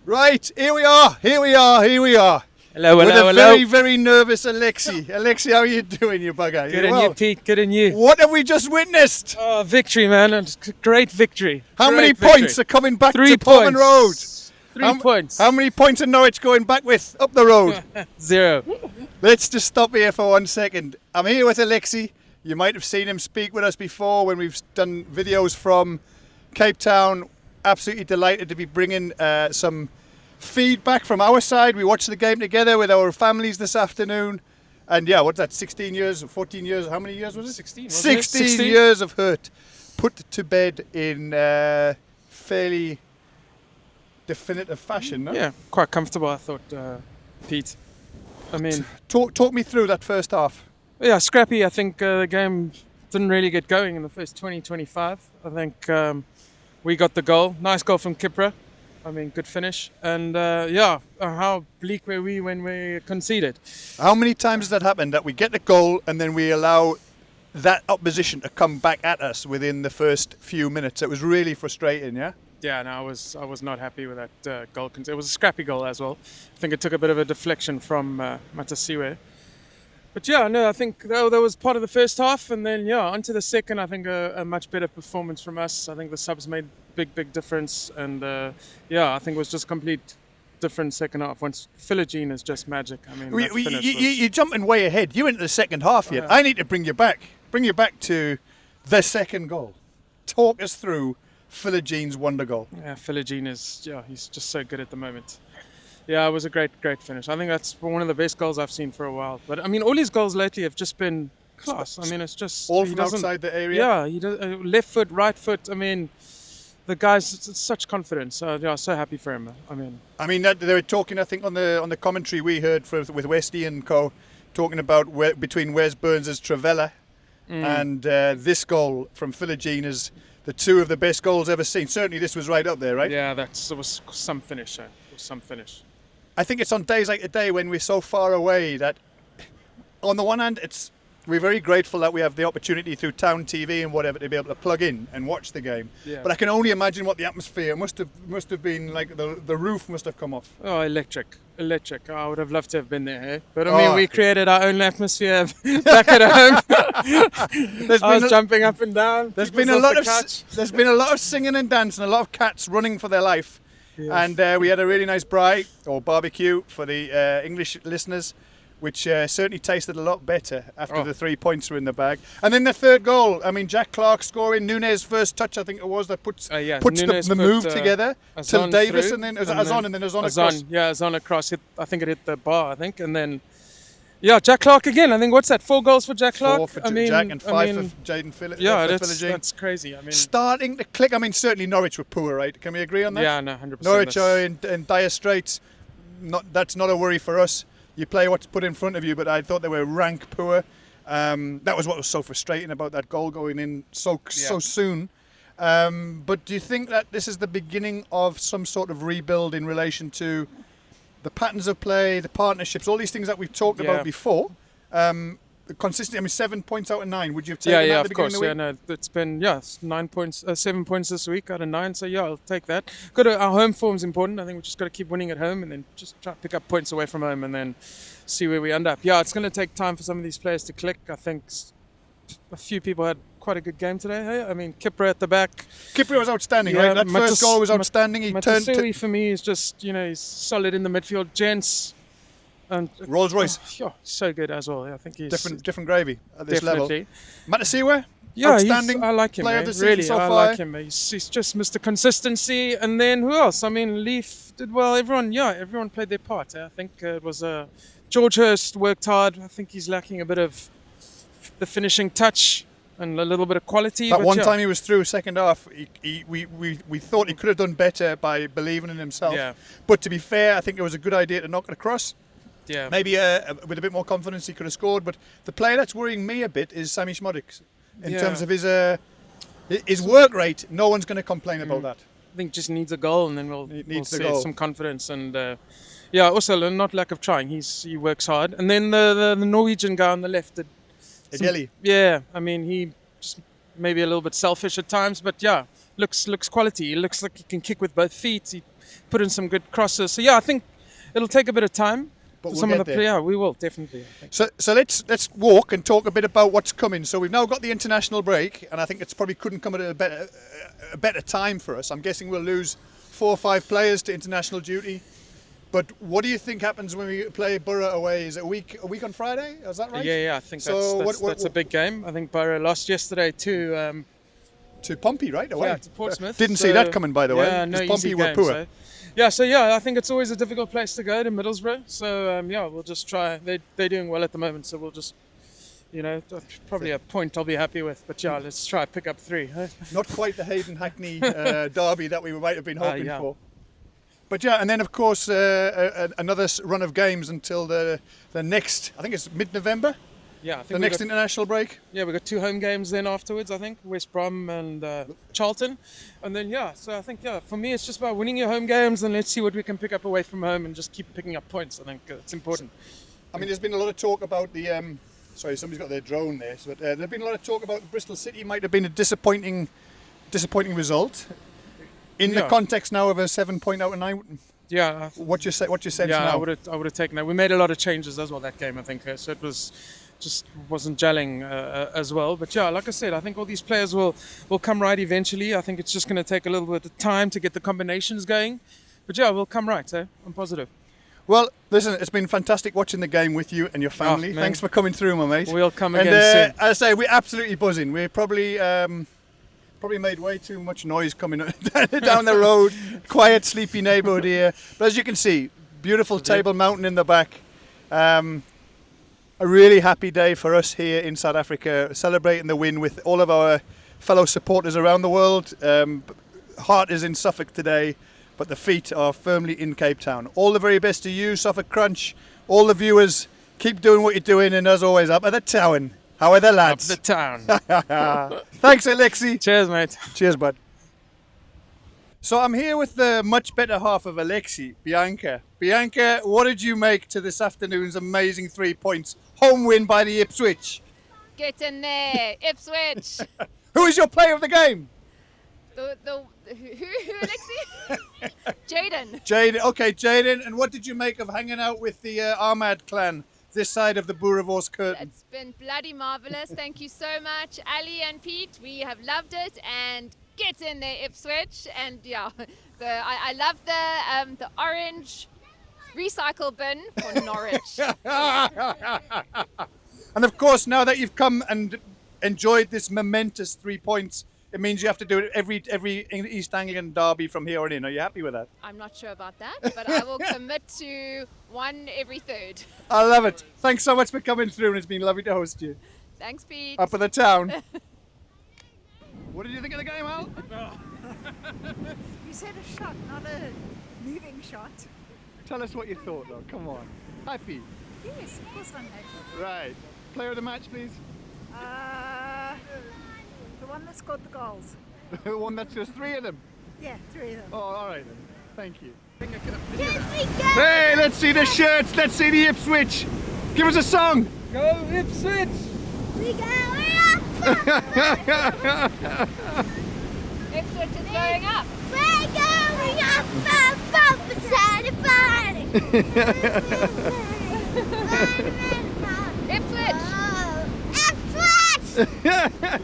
Right, here we are. Hello, With hello, a hello. very, very nervous Alexi. Alexi, how are you doing, you bugger? Good You on well? you, Pete. Good on you. What have we just witnessed? Oh, victory, man. It's a great victory. How Great many victory. points are coming back 3 to Portman Road? points. 3 points. How many points are Norwich going back with up the road? 0. Let's just stop here for 1 second. I'm here with Alexi. You might have seen him speak with us before when we've done videos from Cape Town. Absolutely delighted to be bringing some feedback from our side. We watched the game together with our families this afternoon. And yeah, what's that, 16 years, 14 years, how many years was it? 16, wasn't it? 16 years of hurt put to bed in fairly definitive fashion, no? Yeah, quite comfortable, I thought, Pete. I mean, Talk me through that first half. yeah, scrappy. I think the game didn't really get going in the first 20-25. I think we got the goal. Nice goal from Kipra. I mean, good finish. And how bleak were we when we conceded? How many times has that happened, that we get the goal and then we allow that opposition to come back at us within the first few minutes? It was really frustrating, yeah? Yeah, no, I was not happy with that goal. It was a scrappy goal as well. I think it took a bit of a deflection from Matasiwe. But yeah, no, I think that was part of the first half, and then onto the second. I think a much better performance from us. I think the subs made big difference, and I think it was just complete different second half. Once Philogene is just magic. I mean, You're jumping way ahead. You're into the second half yet. I need to bring you back to the second goal. Talk us through Philogene's wonder goal. Yeah, Philogene is he's just so good at the moment. Yeah, it was a great finish. I think that's one of the best goals I've seen for a while. But I mean, all his goals lately have just been class. I mean, it's just all from outside the area. Yeah, he does left foot, right foot. I mean, the guy's such confidence. So happy for him. I mean, they were talking. I think on the commentary we heard with Westy and Co. talking about between Wes Burns' Travella and this goal from Philogene is the two of the best goals ever seen. Certainly, this was right up there, right? Yeah, it was some finish. It was some finish. I think it's on days like today when we're so far away that, on the one hand, we're very grateful that we have the opportunity through Town TV and whatever to be able to plug in and watch the game. Yeah. But I can only imagine what the atmosphere must have been like. The roof must have come off. Oh, electric! I would have loved to have been there. Eh? But I mean, we created our own atmosphere back at home. I was jumping up and down. There's been a lot of singing and dancing, a lot of cats running for their life. Yes. And we had a really nice braai or barbecue for the English listeners, which certainly tasted a lot better after the 3 points were in the bag. And then the third goal, I mean, Jack Clark scoring, Nunes' first touch, I think it was, that puts the move together till Davis, and then Azon, and then Azon across. Yeah, Azon across. I think it hit the bar, and then Jack Clark again. I think, what's that, 4 goals for Jack Clark? 4 for Jack and 5 for Jaden Phillips. Yeah, that's crazy. I mean, starting to click. I mean, certainly Norwich were poor, right? Can we agree on that? Yeah, no, 100%. Norwich are in dire straits. That's not a worry for us. You play what's put in front of you, but I thought they were rank poor. That was what was so frustrating about that goal going in so soon. But do you think that this is the beginning of some sort of rebuild in relation to the patterns of play, the partnerships, all these things that we've talked about before? The consistency. I mean, 7 points out of 9. Would you have taken that at the beginning of the week? Yeah, no, it's been 9 points, 7 points this week out of 9. So I'll take that. Our home form's important. I think we just got to keep winning at home, and then just try to pick up points away from home, and then see where we end up. Yeah, it's going to take time for some of these players to click. I think a few people had quite a good game today. Hey? I mean, Kipra at the back. Kipra was outstanding, right? That first goal was outstanding. He turned for me is just he's solid in the midfield. Gents. And Rolls Royce, so good as well. I think he's different gravy at this level. Matasiwe, outstanding. I like him. Player of the season really, so I far. like him. He's just Mr. Consistency. And then who else? I mean, Leaf did well. Everyone played their part. I think it was George Hurst worked hard. I think he's lacking a bit of the finishing touch and a little bit of quality. That one time he was through second half, we thought he could have done better by believing in himself. Yeah. But to be fair, I think it was a good idea to knock it across. Yeah. Maybe with a bit more confidence he could have scored. But the player that's worrying me a bit is Sammy Schmodix. In terms of his work rate, no one's going to complain about that. I think just needs a goal, and then we'll see some confidence. And also not lack of trying. He works hard. And then the Norwegian guy on the left did Adeli. Yeah, I mean, he just maybe a little bit selfish at times, but looks quality. He looks like he can kick with both feet. put in some good crosses. So yeah, I think it'll take a bit of time. But for we'll some get of the there. Yeah, we will definitely. I think. So let's walk and talk a bit about what's coming. So we've now got the international break, and I think it's probably couldn't come at a better time for us. I'm guessing we'll lose 4 or 5 players to international duty. But what do you think happens when we play Borough away? Is it a week on Friday? Is that right? Yeah, I think So that's a big game. I think Borough lost yesterday to Pompey, right? Away. to Portsmouth. Didn't see that coming, by the way. Yeah, no 'cause Pompey easy were game, poor. I think it's always a difficult place to go to Middlesbrough. So we'll just try. They're doing well at the moment, so we'll just, probably a point I'll be happy with. But yeah, let's try pick up 3. Huh? Not quite the Hayden Hackney derby that we might have been hoping yeah. for. But yeah, and then of course another run of games until the next. I think it's mid-November. Yeah, I think The next international break. Yeah, we got 2 home games then afterwards. I think West Brom and Charlton, and then so I think for me it's just about winning your home games, and let's see what we can pick up away from home and just keep picking up points. I think it's important. I mean, there's been a lot of talk about the. Sorry, somebody's got their drone there. But there's been a lot of talk about Bristol City might have been a disappointing result. In the context now of a 7-point out of 9. Yeah. What you said Yeah, now? I would have taken that. We made a lot of changes as well that game. I think so. It wasn't gelling as well. But yeah, like I said, I think all these players will come right eventually. I think it's just going to take a little bit of time to get the combinations going. But yeah, we'll come right. I'm positive. Well, listen, it's been fantastic watching the game with you and your family. Thanks for coming through, my mate. We'll come again soon. As I say, we're absolutely buzzing. We're probably made way too much noise coming down the road. Quiet, sleepy neighbourhood here. But as you can see, beautiful Table Mountain in the back. A really happy day for us here in South Africa, celebrating the win with all of our fellow supporters around the world. Heart is in Suffolk today, but the feet are firmly in Cape Town. All the very best to you, Suffolk Crunch. All the viewers, keep doing what you're doing, and as always, up at the town. How are the lads? Up the town. Thanks, Alexi. Cheers, mate. Cheers, bud. So I'm here with the much better half of Alexi, Bianca. Bianca, what did you make to this afternoon's amazing 3 points? Home win by the Ipswich. Get in there, Ipswich. Who is your player of the game? Who, Alexi? Jaden. Jaden. Okay, Jaden. And what did you make of hanging out with the Ahmad clan this side of the Boerewors curtain? It's been bloody marvellous. Thank you so much, Ali and Pete. We have loved it. And get in there, Ipswich. And yeah, I love the orange recycle bin for Norwich. And of course, now that you've come and enjoyed this momentous 3 points, it means you have to do it every East Anglian derby from here on in. Are you happy with that? I'm not sure about that, but I will commit to 1 every 3rd. I love it. Thanks so much for coming through, and it's been lovely to host you. Thanks, Pete. Up at the town. What did you think of the game, Al? You said a shot, not a moving shot. Tell us what you thought, though. Come on. Happy? Yes, of course I'm happy. Right. Player of the match, please. The one that scored the goals. The one that's just 3 of them. Yeah, 3 of them. Oh, all right then. Thank you. Here we go! Hey, let's see the shirts. Let's see the Ipswich. Give us a song. Go Ipswich! We go Ipswich is going up. We're going up beside the party. Ipswich! Ipswich!